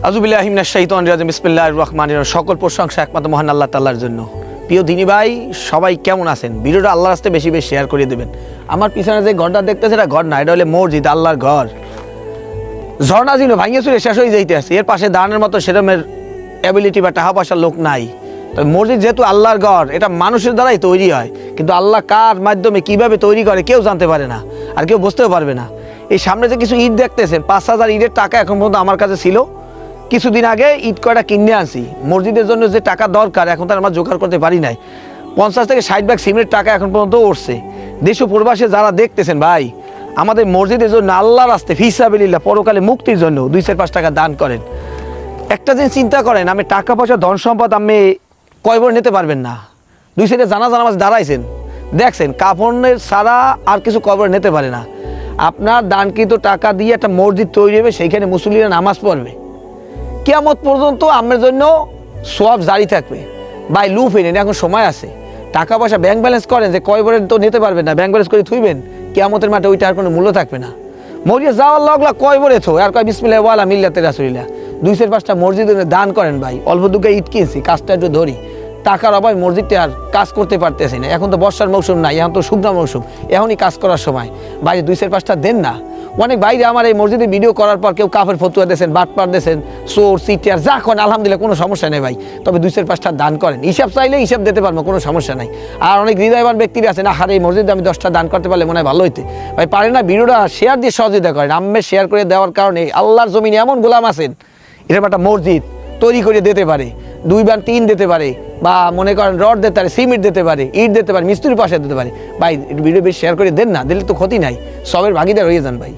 আযুবিল্লাহি মিনাশ শাইতানির রাজিম বিসমিল্লাহির রহমানির রহিম। সকল প্রশংসা একমাত্র মহান আল্লাহ তাআলার জন্য। প্রিয় দিনী ভাই, সবাই কেমন আছেন? ভিডিওটা আল্লাহর রাস্তায় বেশি বেশি শেয়ার করে দেবেন। আমার পিছনে যে ঘরটা দেখতেছে এটা ঘর না, এটা হলো মসজিদ, আল্লাহর ঘর। ঝর্ণা ছিল ভাঙিয়ে চুরে শেষ হয়ে যাইতে আছে, এর পাশে দাঁড়ানোর মতো সেরকমের অ্যাবিলিটি বা টাকা পয়সার লোক নাই। তবে মসজিদ যেহেতু আল্লাহর ঘর, এটা মানুষের দ্বারাই তৈরি হয়, কিন্তু আল্লাহ কার মাধ্যমে কিভাবে তৈরি করে কেউ জানতে পারে না, আর কেউ বুঝতেও পারবে না। এই সামনে যে কিছু ইট দেখতেছেন, 5,000 ইটের টাকা এখন পর্যন্ত আমার কাছে ছিল। কিছুদিন আগে ইট কয়টা কিনে আনছি, মসজিদের জন্য যে টাকা দরকার এখন তার আমরা জোগাড় করতে পারি নাই। 50 থেকে 60 ভাগ সিমেন্টের টাকা এখন পর্যন্ত উঠছে। দেশ ও প্রবাসে যারা দেখতেছেন ভাই, আমাদের মসজিদের জন্য আল্লাহর রাস্তায় ফিসাবিলিল্লাহ পরকালে মুক্তির জন্য 2-4-5 টাকা দান করেন। একটা দিন চিন্তা করেন, আমি টাকা পয়সা ধন সম্পদ আমি কয়বার নিতে পারবেন না। 2 সাইডে জানা মাঝে দাঁড়াইছেন, দেখছেন কাফনের ছাড়া আর কিছু কবর নিতে পারে না। আপনার দানকৃত টাকা দিয়ে একটা মসজিদ তৈরি হবে, সেইখানে মুসল্লিরা নামাজ পড়বে, কিয়ামত পর্যন্ত আমার জন্য সওয়াব জারি থাকবে। ভাই লুফ এনেন, এখন সময় আছে। টাকা পয়সা ব্যাংক ব্যালেন্স করেন, যে কয়বারে তো নিতে পারবেন না, ব্যাংক ব্যালেন্স করে থুইবেন, কিয়ামতের মাঠে ওইটা আর কোনো মূল্য থাকবে না। মসজিদে যাওয়ার লগলা কয়বারে থো আর কয় বিসমিল্লাহ ওয়ালা মিল্লাতে রাসূলিল্লাহ। 2-4-5টা মসজিদে দান করেন ভাই। অল্প দুঃখে ইট কিনছি, কাজটা একটু ধরি, টাকার অভাবে মসজিদটা আর কাজ করতে পারতেছি না। এখন তো বর্ষার মৌসুম নাই, এখন তো শুকনো মৌসুম, এখনই কাজ করার সময়। বাইরে 2-4-5টা দেন না। অনেক বাইরে আমার এই মসজিদে ভিডিও করার পর কেউ কাফের ফতুয়া দিয়েছেন, বাটপার দিয়েছেন, চোর সিটিয়ার যা করেন, আলহামদুলিল্লাহ কোনো সমস্যা নেই ভাই। তবে 2-4-5টা দান করেন, হিসাব চাইলে হিসাব দিতে পারবো, কোনো সমস্যা নাই। আর অনেক হৃদয়বান ব্যক্তিরা আছেন, আহারে এই মসজিদে আমি 10টা দান করতে পারলে মনে হয় ভালো হইতে। ভাই পারে না, ভিডিওটা শেয়ার দিয়ে সহযোগিতা করেন। আমি শেয়ার করে দেওয়ার কারণে আল্লাহর জমিনে এমন গোলাম আছেন, এরকম একটা মসজিদ তৈরি করে দিতে পারে, 2 বা 3 দিতে পারে, বা মনে করেন রড দিতে পারে, সিমেন্ট দিতে পারে, ইট দিতে পারে, মিস্ত্রির পাশে দিতে পারে। ভাই ভিডিও বেশি শেয়ার করে দেন না, দিলে তো ক্ষতি নাই, সবের ভাগিদার হয়ে যান ভাই।